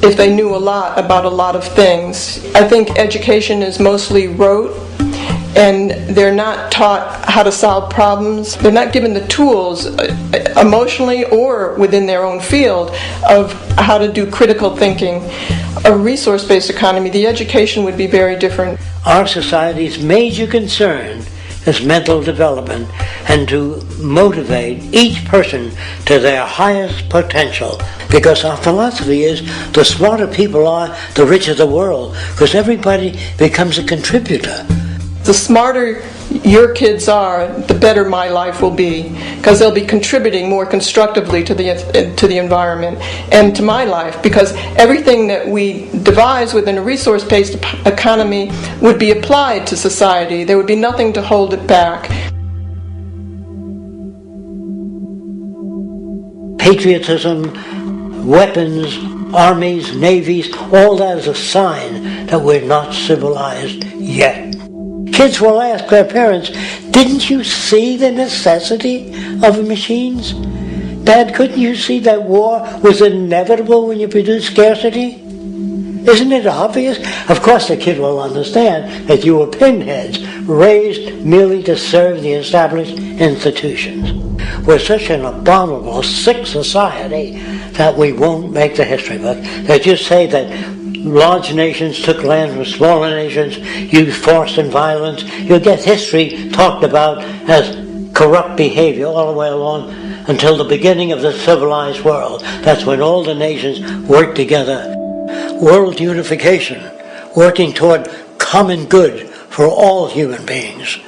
if they knew a lot about a lot of things. I think education is mostly rote, and they're not taught how to solve problems. They're not given the tools emotionally or within their own field of how to do critical thinking. A resource-based economy, the education would be very different. Our society's major concern is mental development and to motivate each person to their highest potential, because our philosophy is the smarter people are, the richer the world, because everybody becomes a contributor. The smarter your kids are, the better my life will be, because they'll be contributing more constructively to the environment and to my life, because everything that we devise within a resource-based economy would be applied to society. There would be nothing to hold it back. Patriotism, weapons, armies, navies, all that is a sign that we're not civilized yet. Kids will ask their parents, didn't you see the necessity of machines? Dad, couldn't you see that war was inevitable when you produce scarcity? Isn't it obvious? Of course the kid will understand that you were pinheads raised merely to serve the established institutions. We're such an abominable, sick society that we won't make the history book. They just say that large nations took land from smaller nations, used force and violence. You'll get history talked about as corrupt behavior all the way along until the beginning of the civilized world. That's when all the nations worked together. World unification, working toward common good for all human beings,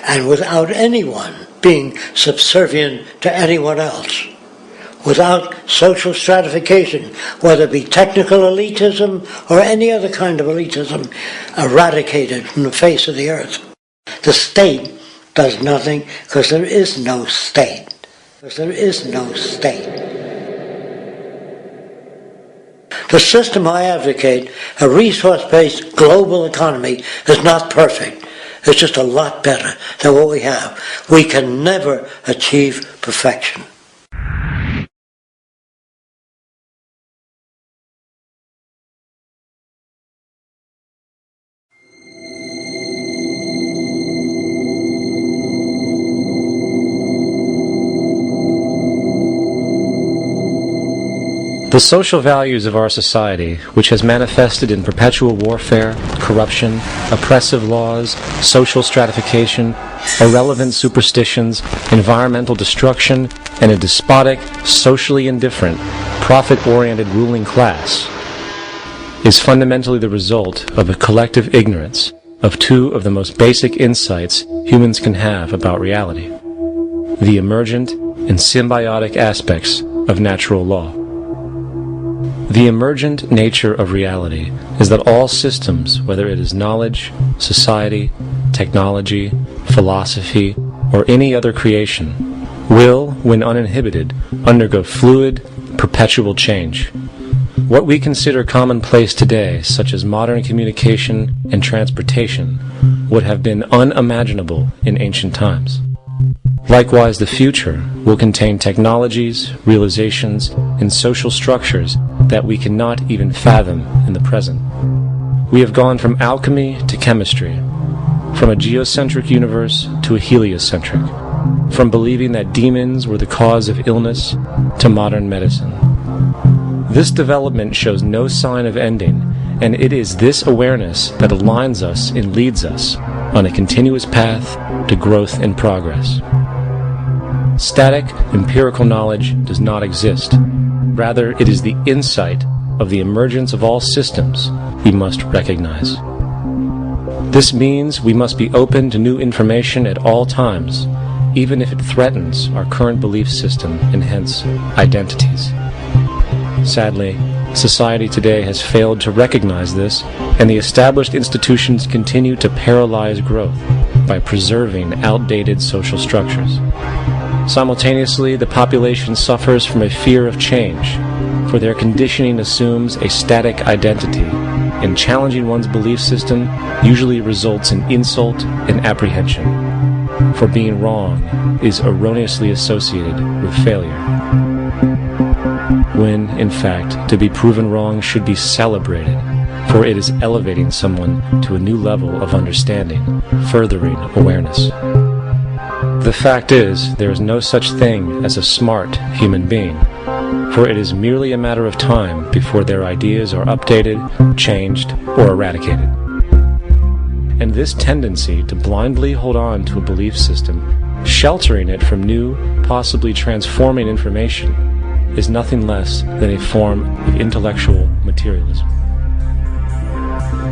and without anyone being subservient to anyone else. Without social stratification, whether it be technical elitism or any other kind of elitism, eradicated from the face of the earth. The state does nothing because there is no state. Because there is no state. The system I advocate, a resource-based global economy, is not perfect. It's just a lot better than what we have. We can never achieve perfection. The social values of our society, which has manifested in perpetual warfare, corruption, oppressive laws, social stratification, irrelevant superstitions, environmental destruction, and a despotic, socially indifferent, profit-oriented ruling class, is fundamentally the result of a collective ignorance of two of the most basic insights humans can have about reality: the emergent and symbiotic aspects of natural law. The emergent nature of reality is that all systems, whether it is knowledge, society, technology, philosophy, or any other creation, will, when uninhibited, undergo fluid, perpetual change. What we consider commonplace today, such as modern communication and transportation, would have been unimaginable in ancient times. Likewise, the future will contain technologies, realizations, and social structures that we cannot even fathom in the present. We have gone from alchemy to chemistry, from a geocentric universe to a heliocentric, from believing that demons were the cause of illness to modern medicine. This development shows no sign of ending, and it is this awareness that aligns us and leads us on a continuous path to growth and progress. Static, empirical knowledge does not exist. Rather, it is the insight of the emergence of all systems we must recognize. This means we must be open to new information at all times, even if it threatens our current belief system and hence identities. Sadly, society today has failed to recognize this, and the established institutions continue to paralyze growth by preserving outdated social structures. Simultaneously, the population suffers from a fear of change, for their conditioning assumes a static identity, and challenging one's belief system usually results in insult and apprehension, for being wrong is erroneously associated with failure. when, in fact, to be proven wrong should be celebrated, for it is elevating someone to a new level of understanding, furthering awareness. The fact is, there is no such thing as a smart human being, for it is merely a matter of time before their ideas are updated, changed, or eradicated. And this tendency to blindly hold on to a belief system, sheltering it from new, possibly transforming information, is nothing less than a form of intellectual materialism.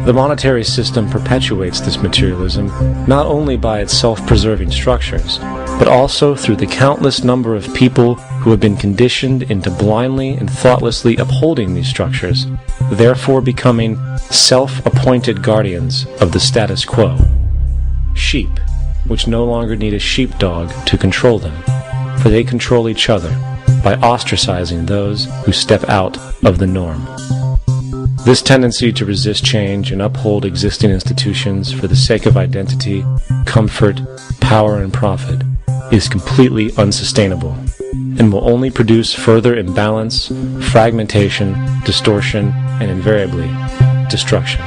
The monetary system perpetuates this materialism not only by its self-preserving structures, but also through the countless number of people who have been conditioned into blindly and thoughtlessly upholding these structures, therefore becoming self-appointed guardians of the status quo. Sheep, which no longer need a sheepdog to control them, for they control each other by ostracizing those who step out of the norm. This tendency to resist change and uphold existing institutions for the sake of identity, comfort, power, and profit is completely unsustainable and will only produce further imbalance, fragmentation, distortion, and invariably, destruction.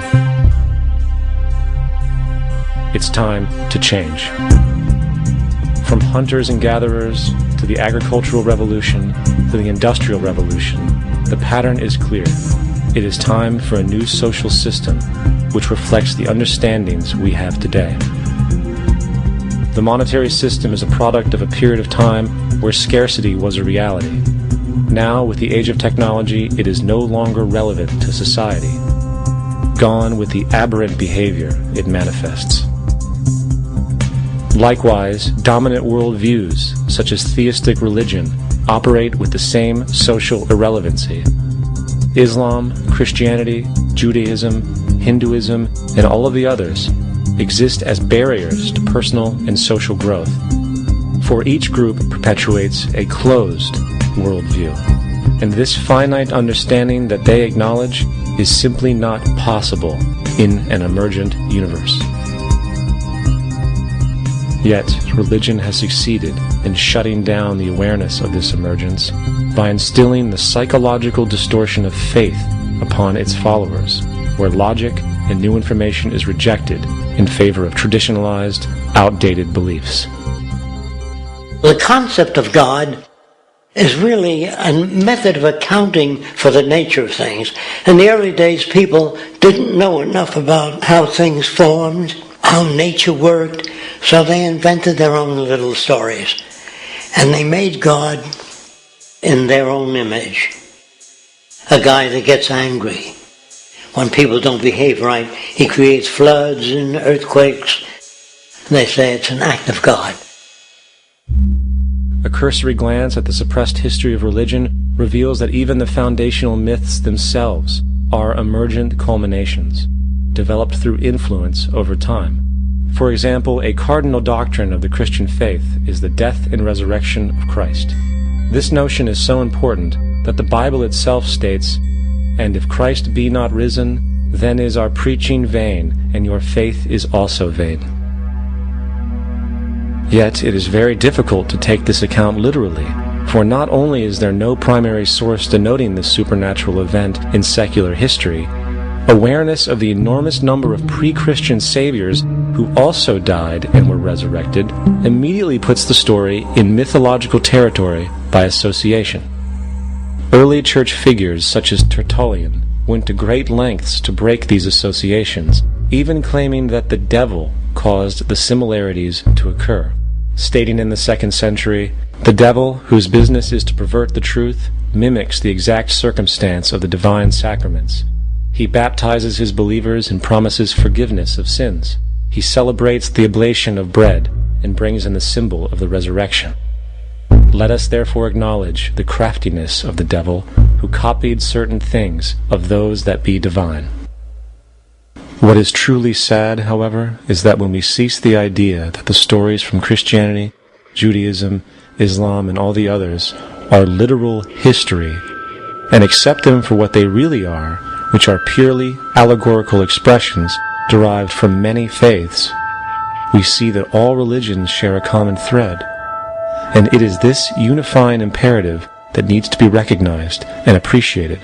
It's time to change. From hunters and gatherers to the agricultural revolution to the industrial revolution, the pattern is clear. It is time for a new social system which reflects the understandings we have today. The monetary system is a product of a period of time where scarcity was a reality. Now, with the age of technology, it is no longer relevant to society. Gone with the aberrant behavior it manifests. Likewise, dominant worldviews, such as theistic religion, operate with the same social irrelevancy. Islam, Christianity, Judaism, Hinduism, and all of the others exist as barriers to personal and social growth, for each group perpetuates a closed worldview, and this finite understanding that they acknowledge is simply not possible in an emergent universe. Yet, religion has succeeded in shutting down the awareness of this emergence by instilling the psychological distortion of faith upon its followers, where logic and new information is rejected in favor of traditionalized, outdated beliefs. The concept of God is really a method of accounting for the nature of things. In the early days, people didn't know enough about how things formed, how nature worked, so they invented their own little stories. And they made God in their own image. A guy that gets angry. When people don't behave right, he creates floods and earthquakes. And they say it's an act of God. A cursory glance at the suppressed history of religion reveals that even the foundational myths themselves are emergent culminations, developed through influence over time. For example, a cardinal doctrine of the Christian faith is the death and resurrection of Christ. This notion is so important that the Bible itself states, "And if Christ be not risen, then is our preaching vain, and your faith is also vain." Yet it is very difficult to take this account literally, for not only is there no primary source denoting this supernatural event in secular history, awareness of the enormous number of pre-Christian saviors who also died and were resurrected immediately puts the story in mythological territory by association. Early church figures such as Tertullian went to great lengths to break these associations, even claiming that the devil caused the similarities to occur, stating in the 2nd century, "The devil, whose business is to pervert the truth, mimics the exact circumstance of the divine sacraments. He baptizes his believers and promises forgiveness of sins. He celebrates the oblation of bread and brings in the symbol of the resurrection. Let us therefore acknowledge the craftiness of the devil, who copied certain things of those that be divine." What is truly sad, however, is that when we cease the idea that the stories from Christianity, Judaism, Islam, and all the others are literal history, and accept them for what they really are, which are purely allegorical expressions derived from many faiths, we see that all religions share a common thread. And it is this unifying imperative that needs to be recognized and appreciated.